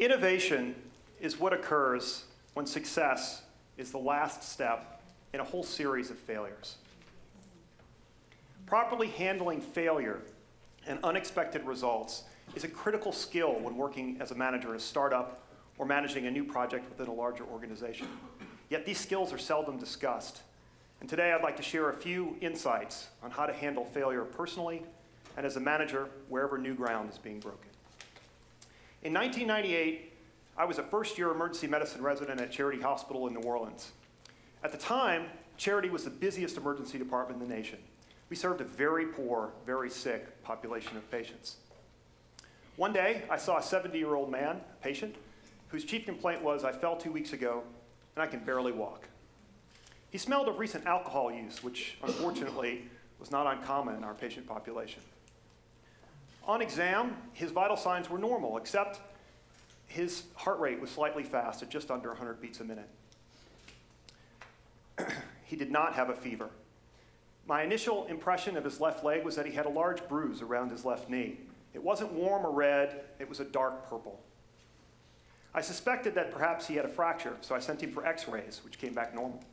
Innovation is what occurs when success is the last step in a whole series of failures. Properly handling failure and unexpected results is a critical skill when working as a manager at a startup or managing a new project within a larger organization. Yet these skills are seldom discussed. And today I'd like to share a few insights on how to handle failure personally and as a manager wherever new ground is being broken. In 1998, I was a first-year emergency medicine resident at Charity Hospital in New Orleans. At the time, Charity was the busiest emergency department in the nation. We served a very poor, very sick population of patients. One day, I saw a 70-year-old man, patient, whose chief complaint was, "I fell 2 weeks ago, and I can barely walk." He smelled of recent alcohol use, which unfortunately was not uncommon in our patient population. On exam, his vital signs were normal, except his heart rate was slightly fast at just under 100 beats a minute. He did not have a fever. My initial impression of his left leg was that he had a large bruise around his left knee. It wasn't warm or red, it was a dark purple. I suspected that perhaps he had a fracture, so I sent him for x-rays, which came back normal.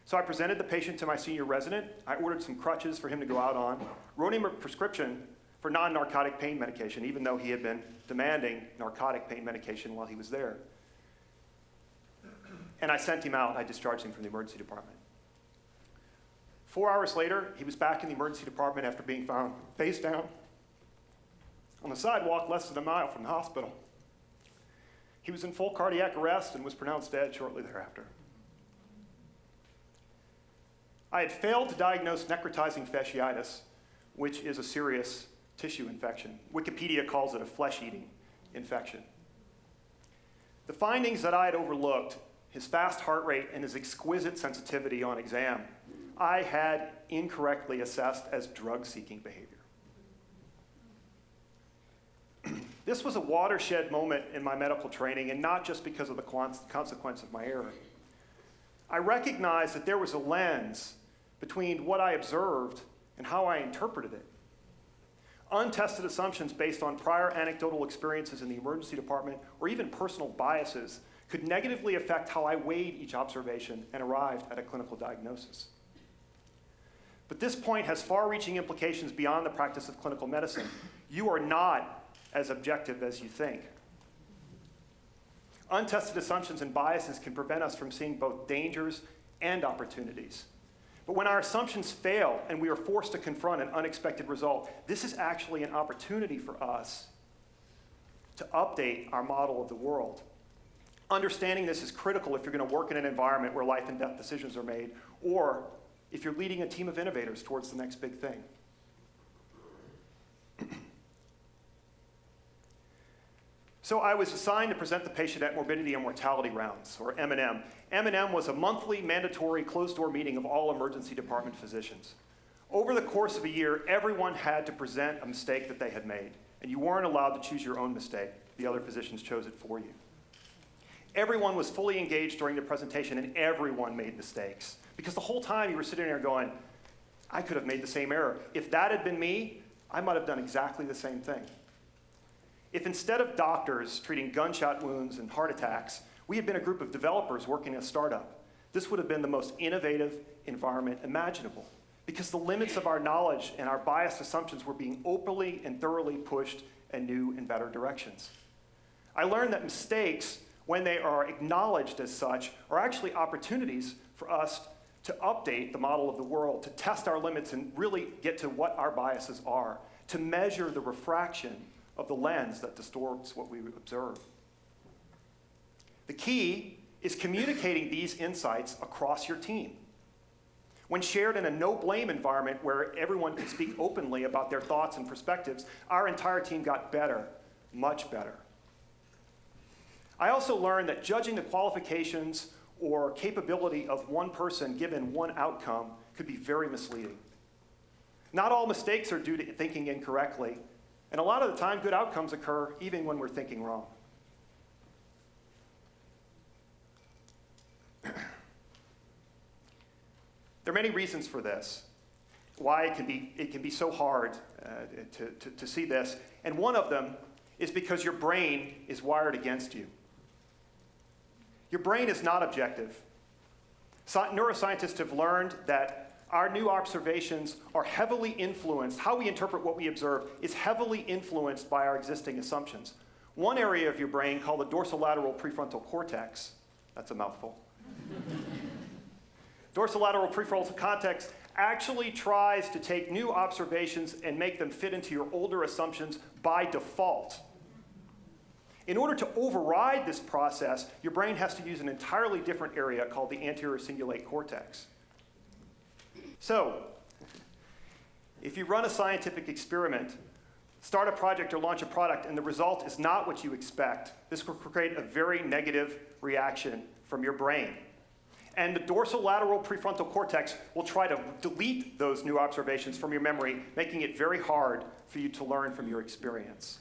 So I presented the patient to my senior resident. I ordered some crutches for him to go out on, wrote him a prescription for non-narcotic pain medication, even though he had been demanding narcotic pain medication while he was there. And I sent him out. I discharged him from the emergency department. 4 hours later, he was back in the emergency department after being found face down on the sidewalk less than a mile from the hospital. He was in full cardiac arrest and was pronounced dead shortly thereafter. I had failed to diagnose necrotizing fasciitis, which is a serious tissue infection. Wikipedia calls it a flesh-eating infection. The findings that I had overlooked, his fast heart rate and his exquisite sensitivity on exam, I had incorrectly assessed as drug-seeking behavior. This was a watershed moment in my medical training, and not just because of the consequence of my error. I recognized that there was a lens between what I observed and how I interpreted it. Untested assumptions based on prior anecdotal experiences in the emergency department or even personal biases could negatively affect how I weighed each observation and arrived at a clinical diagnosis. But this point has far-reaching implications beyond the practice of clinical medicine. You are not as objective as you think. Untested assumptions and biases can prevent us from seeing both dangers and opportunities. But when our assumptions fail and we are forced to confront an unexpected result, this is actually an opportunity for us to update our model of the world. Understanding this is critical if you're going to work in an environment where life and death decisions are made, or if you're leading a team of innovators towards the next big thing. So I was assigned to present the patient at morbidity and mortality rounds, or M&M. M&M was a monthly mandatory closed-door meeting of all emergency department physicians. Over the course of a year, everyone had to present a mistake that they had made, and you weren't allowed to choose your own mistake. The other physicians chose it for you. Everyone was fully engaged during the presentation, and everyone made mistakes. Because the whole time you were sitting there going, I could have made the same error. If that had been me, I might have done exactly the same thing. If instead of doctors treating gunshot wounds and heart attacks, we had been a group of developers working in a startup, this would have been the most innovative environment imaginable, because the limits of our knowledge and our biased assumptions were being openly and thoroughly pushed in new and better directions. I learned that mistakes, when they are acknowledged as such, are actually opportunities for us to update the model of the world, to test our limits and really get to what our biases are, to measure the refraction of the lens that distorts what we observe. The key is communicating these insights across your team. When shared in a no-blame environment where everyone can speak openly about their thoughts and perspectives, our entire team got better, much better. I also learned that judging the qualifications or capability of one person given one outcome could be very misleading. Not all mistakes are due to thinking incorrectly, and a lot of the time, good outcomes occur even when we're thinking wrong. There are many reasons for this, why it can be so hard to see this, and one of them is because your brain is wired against you. Your brain is not objective. Neuroscientists have learned that our new observations are heavily influenced, how we interpret what we observe is heavily influenced by our existing assumptions. One area of your brain called the dorsolateral prefrontal cortex, that's a mouthful. Dorsolateral prefrontal cortex actually tries to take new observations and make them fit into your older assumptions by default. In order to override this process, your brain has to use an entirely different area called the anterior cingulate cortex. So, if you run a scientific experiment, start a project or launch a product, and the result is not what you expect, this will create a very negative reaction from your brain. And the dorsolateral prefrontal cortex will try to delete those new observations from your memory, making it very hard for you to learn from your experience.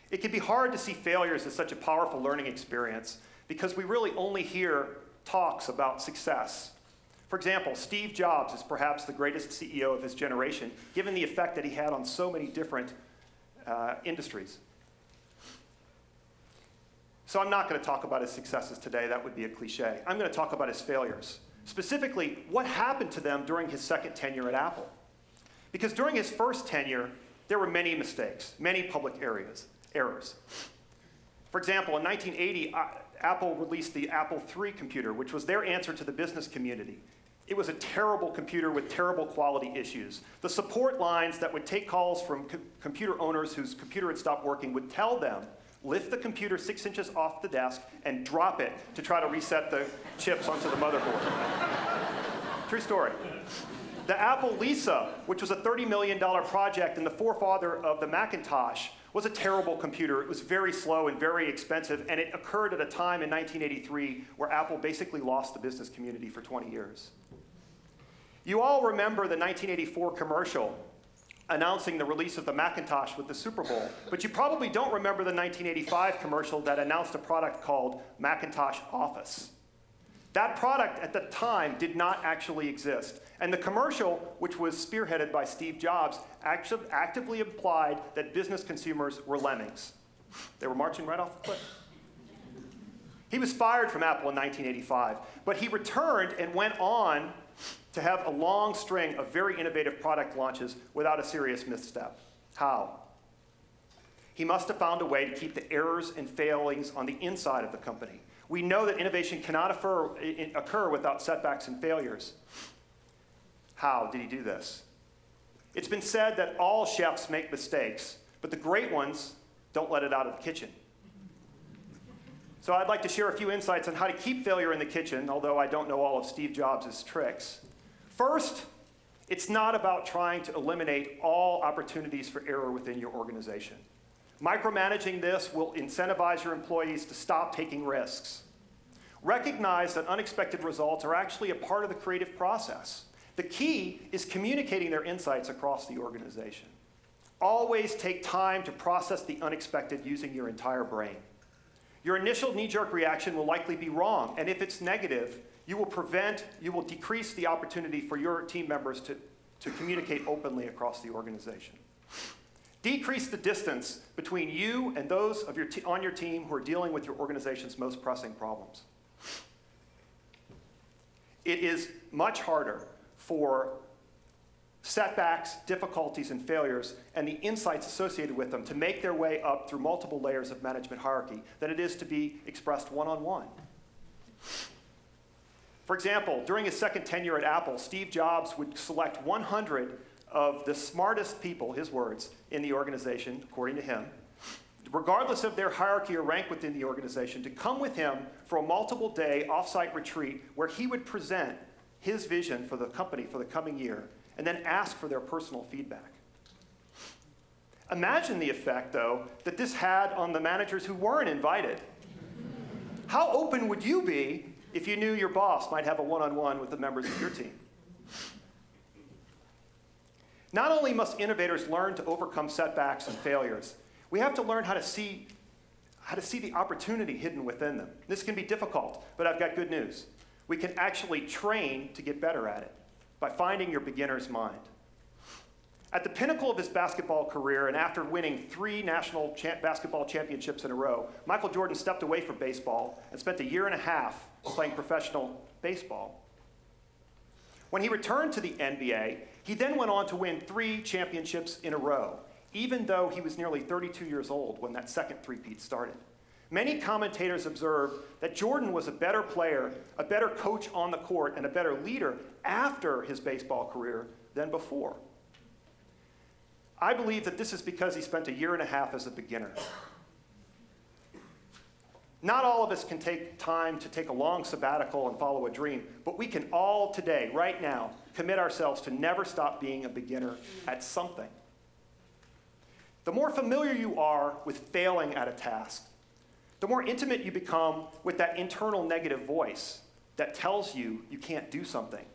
It can be hard to see failures as such a powerful learning experience because we really only hear talks about success. For example, Steve Jobs is perhaps the greatest CEO of his generation, given the effect that he had on so many different industries. So I'm not going to talk about his successes today. That would be a cliche. I'm going to talk about his failures. Specifically, what happened to them during his second tenure at Apple. Because during his first tenure, there were many mistakes, many public errors. For example, in 1980, Apple released the Apple III computer, which was their answer to the business community. It was a terrible computer with terrible quality issues. The support lines that would take calls from computer owners whose computer had stopped working would tell them, lift the computer 6 inches off the desk and drop it to try to reset the chips onto the motherboard. True story. The Apple Lisa, which was a $30 million project and the forefather of the Macintosh, was a terrible computer. It was very slow and very expensive, and it occurred at a time in 1983 where Apple basically lost the business community for 20 years. You all remember the 1984 commercial announcing the release of the Macintosh with the Super Bowl, but you probably don't remember the 1985 commercial that announced a product called Macintosh Office. That product at the time did not actually exist. And the commercial, which was spearheaded by Steve Jobs, actively implied that business consumers were lemmings. They were marching right off the cliff. He was fired from Apple in 1985, but he returned and went on to have a long string of very innovative product launches without a serious misstep. How? He must have found a way to keep the errors and failings on the inside of the company. We know that innovation cannot occur without setbacks and failures. How did he do this? It's been said that all chefs make mistakes, but the great ones don't let it out of the kitchen. So I'd like to share a few insights on how to keep failure in the kitchen, although I don't know all of Steve Jobs' tricks. First, it's not about trying to eliminate all opportunities for error within your organization. Micromanaging this will incentivize your employees to stop taking risks. Recognize that unexpected results are actually a part of the creative process. The key is communicating their insights across the organization. Always take time to process the unexpected using your entire brain. Your initial knee-jerk reaction will likely be wrong, and if it's negative, you will decrease the opportunity for your team members to communicate openly across the organization. Decrease the distance between you and those on your team who are dealing with your organization's most pressing problems. It is much harder for setbacks, difficulties, and failures, and the insights associated with them to make their way up through multiple layers of management hierarchy than it is to be expressed one-on-one. For example, during his second tenure at Apple, Steve Jobs would select 100 of the smartest people, his words, in the organization, according to him, regardless of their hierarchy or rank within the organization, to come with him for a multiple-day off-site retreat where he would present his vision for the company for the coming year and then ask for their personal feedback. Imagine the effect, though, that this had on the managers who weren't invited. How open would you be if you knew your boss might have a one-on-one with the members of your team? Not only must innovators learn to overcome setbacks and failures, we have to learn how to see the opportunity hidden within them. This can be difficult, but I've got good news. We can actually train to get better at it by finding your beginner's mind. At the pinnacle of his basketball career, and after winning 3 national basketball championships in a row, Michael Jordan stepped away from baseball and spent a year and a half playing professional baseball. When he returned to the NBA, he then went on to win 3 championships in a row, even though he was nearly 32 years old when that second three-peat started. Many commentators observed that Jordan was a better player, a better coach on the court, and a better leader after his baseball career than before. I believe that this is because he spent a year and a half as a beginner. Not all of us can take time to take a long sabbatical and follow a dream, but we can all today, right now, commit ourselves to never stop being a beginner at something. The more familiar you are with failing at a task, the more intimate you become with that internal negative voice that tells you you can't do something.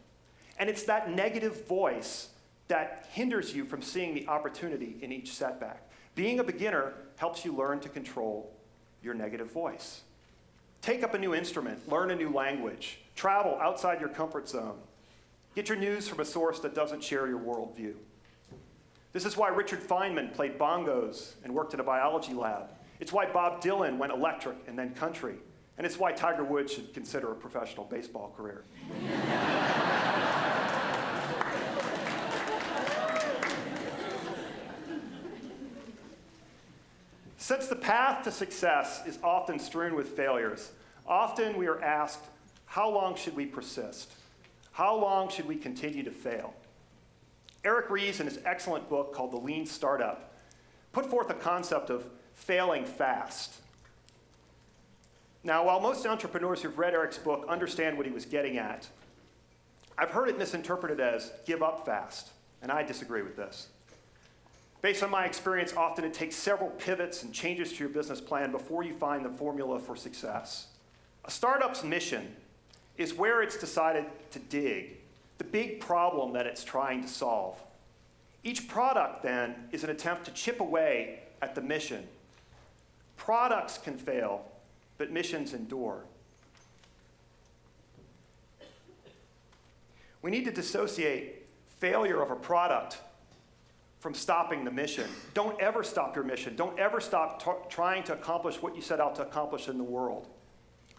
And it's that negative voice that hinders you from seeing the opportunity in each setback. Being a beginner helps you learn to control your negative voice. Take up a new instrument, learn a new language, travel outside your comfort zone. Get your news from a source that doesn't share your worldview. This is why Richard Feynman played bongos and worked in a biology lab. It's why Bob Dylan went electric and then country. And it's why Tiger Woods should consider a professional baseball career. Since the path to success is often strewn with failures, often we are asked, how long should we persist? How long should we continue to fail? Eric Ries, in his excellent book called The Lean Startup, put forth a concept of failing fast. Now, while most entrepreneurs who've read Eric's book understand what he was getting at, I've heard it misinterpreted as give up fast, and I disagree with this. Based on my experience, often it takes several pivots and changes to your business plan before you find the formula for success. A startup's mission is where it's decided to dig, the big problem that it's trying to solve. Each product, then, is an attempt to chip away at the mission. Products can fail, but missions endure. We need to dissociate failure of a product from stopping the mission. Don't ever stop your mission. Don't ever stop trying to accomplish what you set out to accomplish in the world.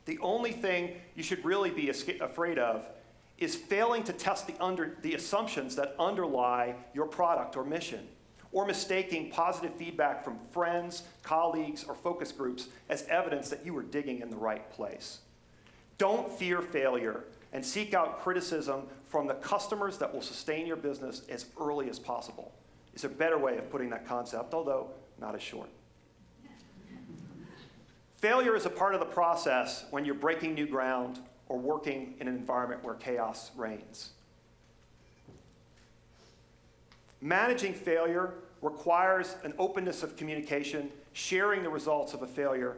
The only thing you should really be afraid of is failing to test the assumptions that underlie your product or mission, or mistaking positive feedback from friends, colleagues, or focus groups as evidence that you were digging in the right place. Don't fear failure and seek out criticism from the customers that will sustain your business as early as possible. It's a better way of putting that concept, although not as short. Failure is a part of the process when you're breaking new ground or working in an environment where chaos reigns. Managing failure requires an openness of communication, sharing the results of a failure,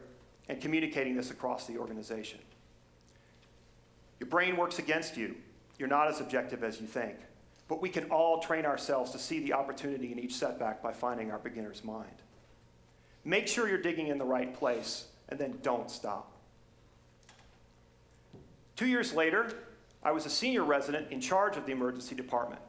and communicating this across the organization. Your brain works against you. You're not as objective as you think. But we can all train ourselves to see the opportunity in each setback by finding our beginner's mind. Make sure you're digging in the right place, and then don't stop. 2 years later, I was a senior resident in charge of the emergency department.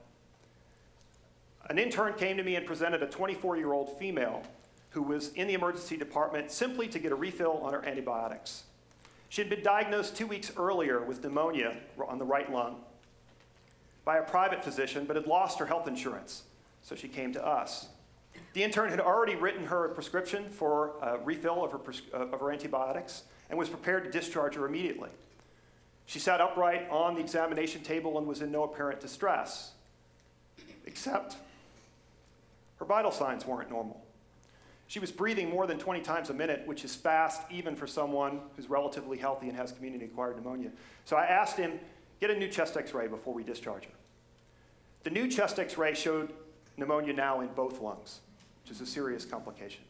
An intern came to me and presented a 24-year-old female who was in the emergency department simply to get a refill on her antibiotics. She had been diagnosed 2 weeks earlier with pneumonia on the right lung by a private physician, but had lost her health insurance, so she came to us. The intern had already written her a prescription for a refill of her antibiotics and was prepared to discharge her immediately. She sat upright on the examination table and was in no apparent distress, except her vital signs weren't normal. She was breathing more than 20 times a minute, which is fast even for someone who's relatively healthy and has community-acquired pneumonia. So I asked him, get a new chest x-ray before we discharge her. The new chest x-ray showed pneumonia now in both lungs, which is a serious complication.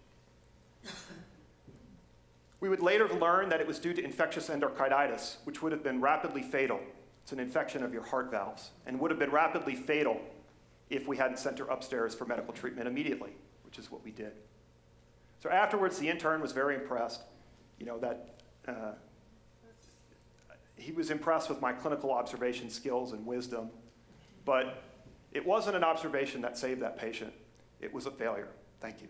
We would later learn that it was due to infectious endocarditis, which would have been rapidly fatal. It's an infection of your heart valves, and would have been rapidly fatal if we hadn't sent her upstairs for medical treatment immediately, which is what we did. So afterwards, the intern was very impressed, he was impressed with my clinical observation skills and wisdom, but It wasn't an observation that saved that patient. It was a failure. Thank you.